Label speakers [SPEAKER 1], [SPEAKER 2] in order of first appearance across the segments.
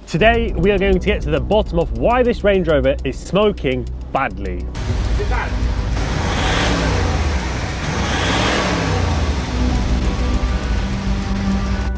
[SPEAKER 1] Today we are going to get to the bottom of why this Range Rover is smoking badly.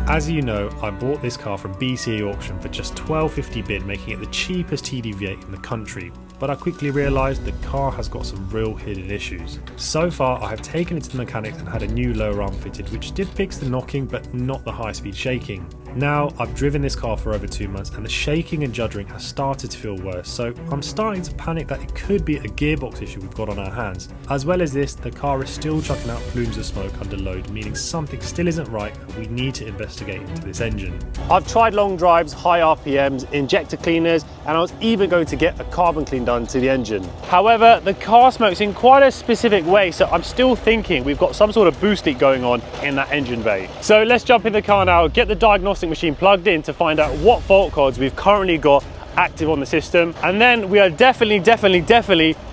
[SPEAKER 1] As you know, I bought this car from BCA auction for just $12.50 bid, making it the cheapest TDV8 in the country. But I quickly realised the car has got some real hidden issues. So far I have taken it to the mechanics and had a new lower arm fitted, which did fix the knocking but not the high speed shaking. Now I've driven this car for over 2 months and the shaking and juddering has started to feel worse, so I'm starting to panic that it could be a gearbox issue we've got on our hands. As well as this, the car is still chucking out plumes of smoke under load, meaning something still isn't right and we need to investigate into this engine. I've tried long drives, high RPMs, injector cleaners, and I was even going to get a carbon clean done to the engine. However, the car smokes in quite a specific way, so I'm still thinking we've got some sort of boost leak going on in that engine bay. So let's jump in the car now, get the diagnostic machine plugged in to find out what fault codes we've currently got active on the system, and then we are definitely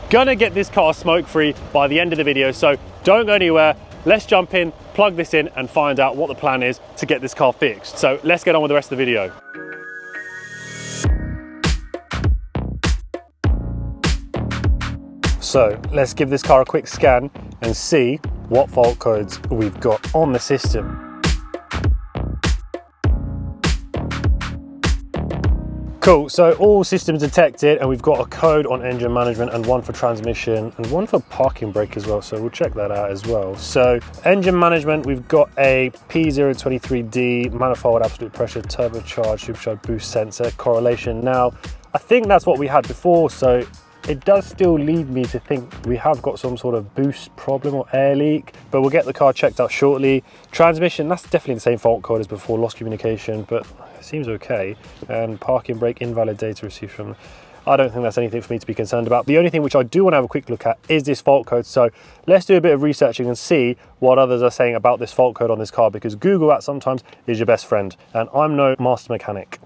[SPEAKER 1] gonna get this car smoke free by the end of the video. So don't go anywhere, let's jump in, plug this in and find out what the plan is to get this car fixed. So let's get on with the rest of the video. So let's give this car a quick scan and see what fault codes we've got on the system. Cool, so all systems detected and we've got a code on engine management and one for transmission and one for parking brake as well, so we'll check that out as well. So engine management, we've got a P023D manifold absolute pressure turbocharged supercharged boost sensor correlation. Now I think that's what we had before, so it does still lead me to think we have got some sort of boost problem or air leak, but we'll get the car checked out shortly. Transmission, that's definitely the same fault code as before, lost communication, but it seems okay. And parking brake, invalid data received from, I don't think that's anything for me to be concerned about. The only thing which I do want to have a quick look at is this fault code. So let's do a bit of researching and see what others are saying about this fault code on this car, because Google at sometimes is your best friend, and I'm no master mechanic.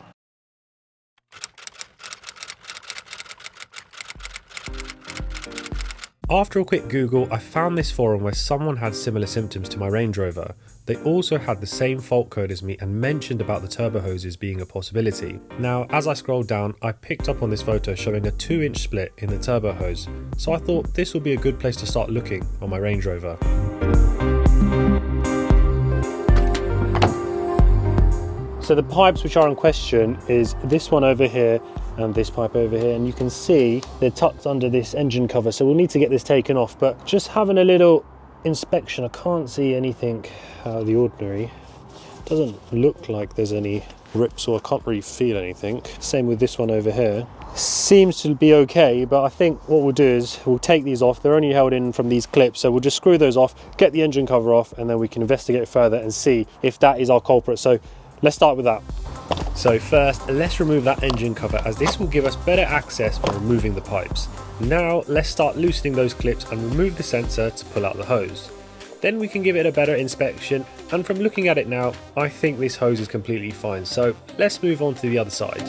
[SPEAKER 1] After a quick Google, I found this forum where someone had similar symptoms to my Range Rover. They also had the same fault code as me and mentioned about the turbo hoses being a possibility. Now, as I scrolled down, I picked up on this photo showing a 2-inch split in the turbo hose. So I thought this would be a good place to start looking on my Range Rover. So the pipes which are in question is this one over here and this pipe over here, and you can see they're tucked under this engine cover, so we'll need to get this taken off. But just having a little inspection, I can't see anything out of the ordinary. Doesn't look like there's any rips, or I can't really feel anything. Same with this one over here. Seems to be okay, but I think what we'll do is we'll take these off. They're only held in from these clips, so we'll just screw those off, get the engine cover off, and then we can investigate further and see if that is our culprit. So let's start with that. So first, let's remove that engine cover, as this will give us better access for removing the pipes. Now let's start loosening those clips and remove the sensor to pull out the hose. Then we can give it a better inspection, and from looking at it now, I think this hose is completely fine. So let's move on to the other side.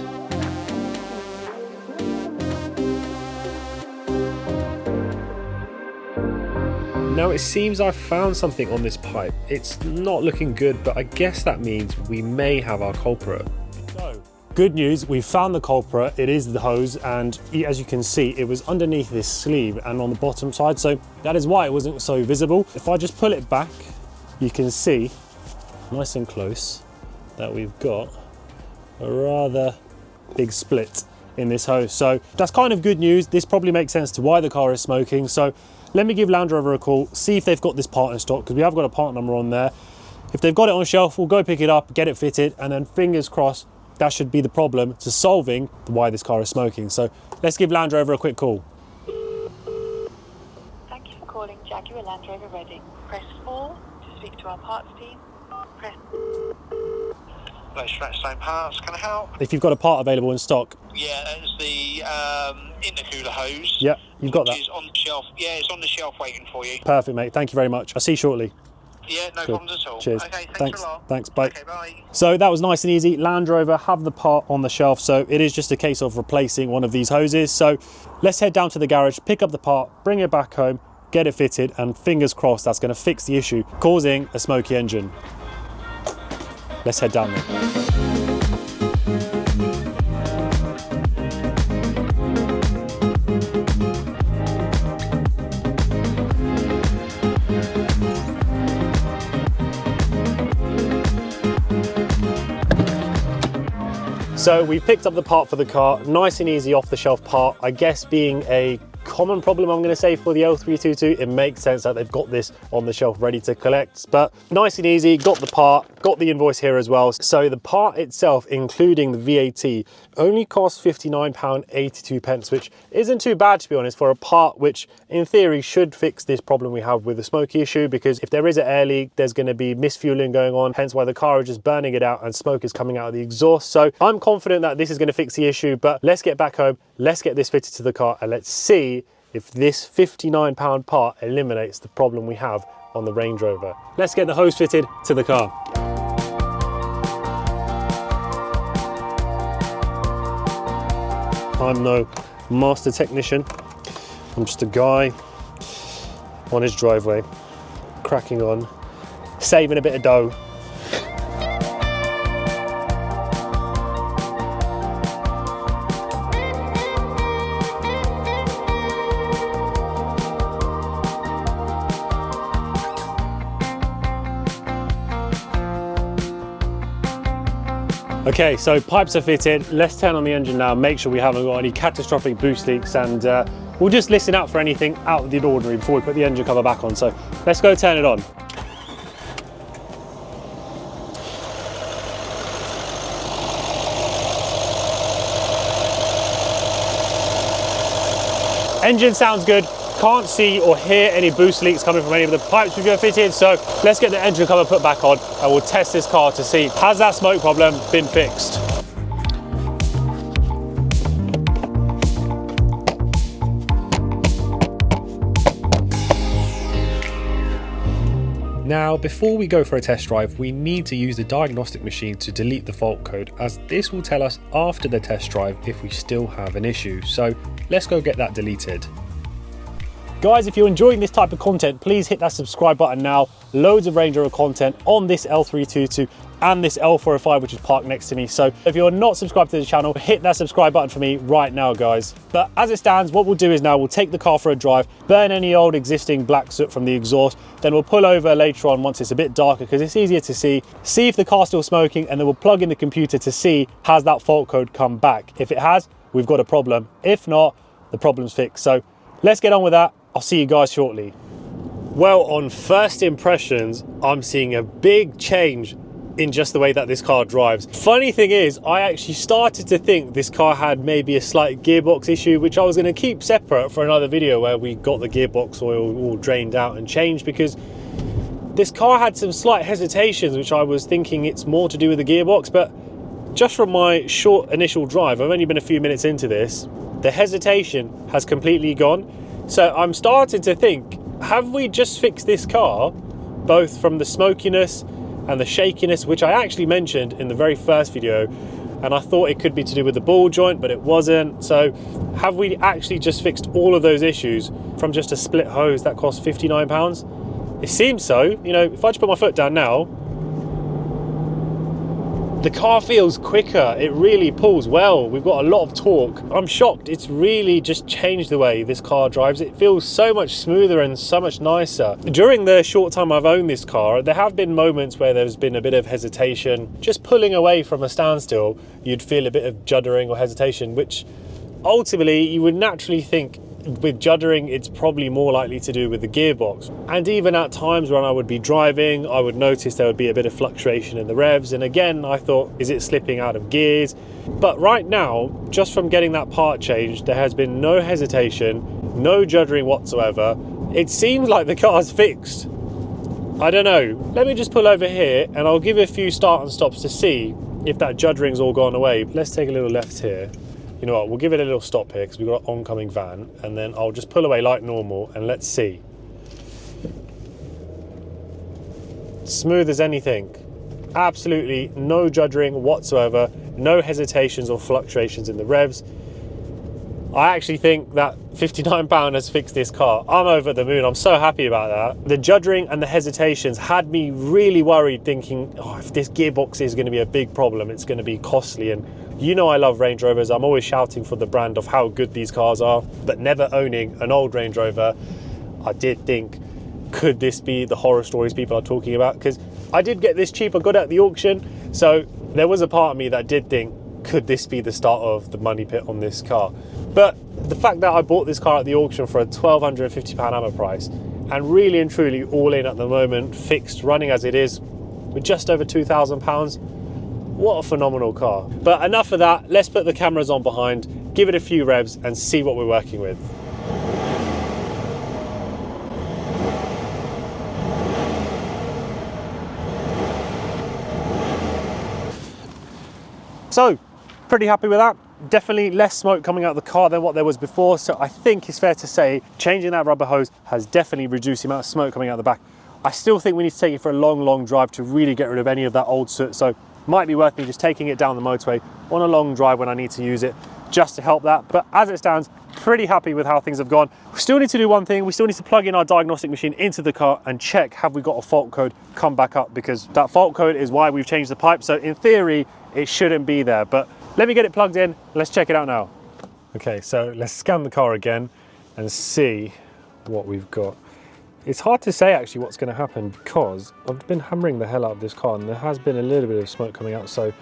[SPEAKER 1] Now it seems I've found something on this pipe. It's not looking good, but I guess that means we may have our culprit. So, good news, we've found the culprit. It is the hose, and as you can see, it was underneath this sleeve and on the bottom side, so that is why it wasn't so visible. If I just pull it back, you can see nice and close that we've got a rather big split in this hose. So that's kind of good news. This probably makes sense to why the car is smoking. So let me give Land Rover a call, see if they've got this part in stock, because we have got a part number on there. If they've got it on shelf, we'll go pick it up, get it fitted, and then fingers crossed, that should be the problem to solving why this car is smoking. So let's give Land Rover a quick call.
[SPEAKER 2] Thank you for calling Jaguar Land Rover Reading. Press 4 to speak to our parts team. Press...
[SPEAKER 3] Same parts, can I help?
[SPEAKER 1] If you've got a part available in stock.
[SPEAKER 3] Yeah, that's the intercooler hose.
[SPEAKER 1] Yeah, you've got that.
[SPEAKER 3] Which is on the shelf. Yeah, it's on the shelf waiting for you.
[SPEAKER 1] Perfect, mate. Thank you very much. I'll see you shortly.
[SPEAKER 3] Yeah, no
[SPEAKER 1] Cool.
[SPEAKER 3] problems at all.
[SPEAKER 1] Cheers.
[SPEAKER 3] Okay,
[SPEAKER 1] Thanks.
[SPEAKER 3] a lot.
[SPEAKER 1] Thanks, bye.
[SPEAKER 3] Okay, bye.
[SPEAKER 1] So that was nice and easy. Land Rover have the part on the shelf, so it is just a case of replacing one of these hoses. So let's head down to the garage, pick up the part, bring it back home, get it fitted, and fingers crossed that's going to fix the issue causing a smoky engine. Let's head down there. So we picked up the part for the car, nice and easy off the shelf part. I guess being a common problem, I'm going to say, for the L322, it makes sense that they've got this on the shelf ready to collect, but nice and easy. Got the part, got the invoice here as well. So the part itself, including the VAT, only costs £59.82, which isn't too bad, to be honest, for a part which in theory should fix this problem we have with the smoky issue, because if there is an air leak, there's going to be misfueling going on, hence why the car is just burning it out and smoke is coming out of the exhaust. So I'm confident that this is going to fix the issue, but let's get back home, let's get this fitted to the car, and let's see if this £59 part eliminates the problem we have on the Range Rover. Let's get the hose fitted to the car. I'm no master technician. I'm just a guy on his driveway, cracking on, saving a bit of dough. Okay, so pipes are fitted. Let's turn on the engine now, make sure we haven't got any catastrophic boost leaks, and we'll just listen out for anything out of the ordinary before we put the engine cover back on. So let's go turn it on. Engine sounds good. Can't see or hear any boost leaks coming from any of the pipes we've got fitted, so let's get the engine cover put back on and we'll test this car to see, has that smoke problem been fixed? Now, before we go for a test drive, we need to use the diagnostic machine to delete the fault code, as this will tell us after the test drive if we still have an issue. So let's go get that deleted. Guys, if you're enjoying this type of content, please hit that subscribe button now. Loads of Range Rover content on this L322 and this L405, which is parked next to me. So if you're not subscribed to the channel, hit that subscribe button for me right now, guys. But as it stands, what we'll do is now we'll take the car for a drive, burn any old existing black soot from the exhaust, then we'll pull over later on once it's a bit darker because it's easier to see if the car's still smoking, and then we'll plug in the computer to see, has that fault code come back? If it has, we've got a problem. If not, the problem's fixed. So let's get on with that. I'll see you guys shortly. Well, on first impressions, I'm seeing a big change in just the way that this car drives. Funny thing is, I actually started to think this car had maybe a slight gearbox issue, which I was going to keep separate for another video where we got the gearbox oil all drained out and changed, because this car had some slight hesitations, which I was thinking it's more to do with the gearbox. But just from my short initial drive, I've only been a few minutes into this, the hesitation has completely gone. So I'm starting to think, have we just fixed this car, both from the smokiness and the shakiness, which I actually mentioned in the very first video, and I thought it could be to do with the ball joint, but it wasn't. So have we actually just fixed all of those issues from just a split hose that cost £59? It seems so. You know, if I just put my foot down now, the car feels quicker. It really pulls well. We've got a lot of torque. I'm shocked. It's really just changed the way this car drives. It feels so much smoother and so much nicer. During the short time I've owned this car, there have been moments where there's been a bit of hesitation. Just pulling away from a standstill, you'd feel a bit of juddering or hesitation, which ultimately you would naturally think with juddering, it's probably more likely to do with the gearbox. And even at times when I would be driving, I would notice there would be a bit of fluctuation in the revs. And again, I thought, is it slipping out of gears? But right now, just from getting that part changed, there has been no hesitation, no juddering whatsoever. It seems like the car's fixed. I don't know. Let me just pull over here and I'll give it a few start and stops to see if that juddering's all gone away. Let's take a little left here. You know what, we'll give it a little stop here because we've got an oncoming van, and then I'll just pull away like normal and let's see. Smooth as anything. Absolutely no juddering whatsoever, no hesitations or fluctuations in the revs. I actually think that £59 has fixed this car. I'm over the moon. I'm so happy about that. The juddering and the hesitations had me really worried, thinking, oh, if this gearbox is going to be a big problem, it's going to be costly. And you know I love Range Rovers. I'm always shouting for the brand of how good these cars are, but never owning an old Range Rover, I did think, could this be the horror stories people are talking about? Because I did get this cheap. I got it at the auction. So there was a part of me that did think, could this be the start of the money pit on this car? But the fact that I bought this car at the auction for a £1,250 hammer price, and really and truly all in at the moment, fixed, running as it is, with just over £2,000, what a phenomenal car. But enough of that, let's put the cameras on behind, give it a few revs and see what we're working with. So, pretty happy with that. Definitely less smoke coming out of the car than what there was before, so I think it's fair to say changing that rubber hose has definitely reduced the amount of smoke coming out the back. I still think we need to take it for a long drive to really get rid of any of that old soot, so might be worth me just taking it down the motorway on a long drive when I need to use it, just to help that. But as it stands, pretty happy with how things have gone. We still need to do one thing. We still need to plug in our diagnostic machine into the car and check, have we got a fault code come back up, because that fault code is why we've changed the pipe. So in theory, it shouldn't be there, but let me get it plugged in. Let's check it out now. Okay, so let's scan the car again and see what we've got. It's hard to say actually what's going to happen, because I've been hammering the hell out of this car and there has been a little bit of smoke coming out. So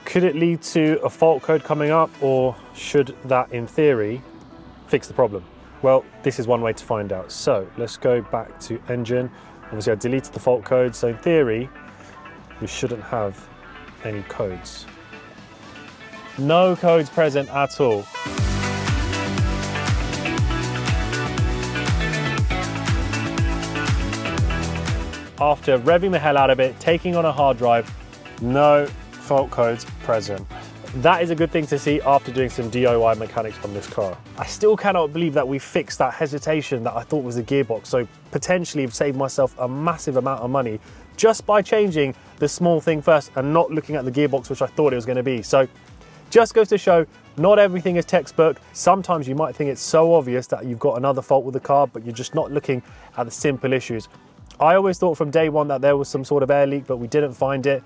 [SPEAKER 1] could it lead to a fault code coming up, or should that in theory fix the problem? Well, this is one way to find out. So let's go back to engine. Obviously I deleted the fault code, so in theory we shouldn't have any codes. No codes present at all. After revving the hell out of it, taking on a hard drive, no fault codes present. That is a good thing to see after doing some DIY mechanics on this car. I still cannot believe that we fixed that hesitation that I thought was the gearbox, so potentially have saved myself a massive amount of money just by changing the small thing first and not looking at the gearbox, which I thought it was going to be. So just goes to show, not everything is textbook. Sometimes you might think it's so obvious that you've got another fault with the car, but you're just not looking at the simple issues. I always thought from day one that there was some sort of air leak, but we didn't find it.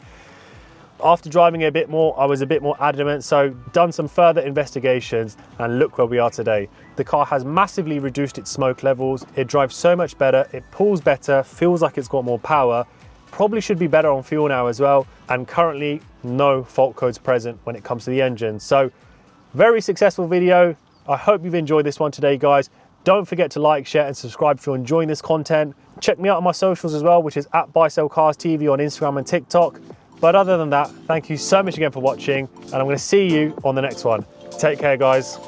[SPEAKER 1] After driving it a bit more, I was a bit more adamant, so done some further investigations, and look where we are today. The car has massively reduced its smoke levels. It drives so much better, it pulls better, feels like it's got more power, probably should be better on fuel now as well, and currently no fault codes present when it comes to the engine. So very successful video. I hope you've enjoyed this one today, guys. Don't forget to like, share and subscribe if you're enjoying this content. Check me out on my socials as well, which is at Buysellcars TV on Instagram and TikTok. But other than that, thank you so much again for watching, and I'm going to see you on the next one. Take care, guys.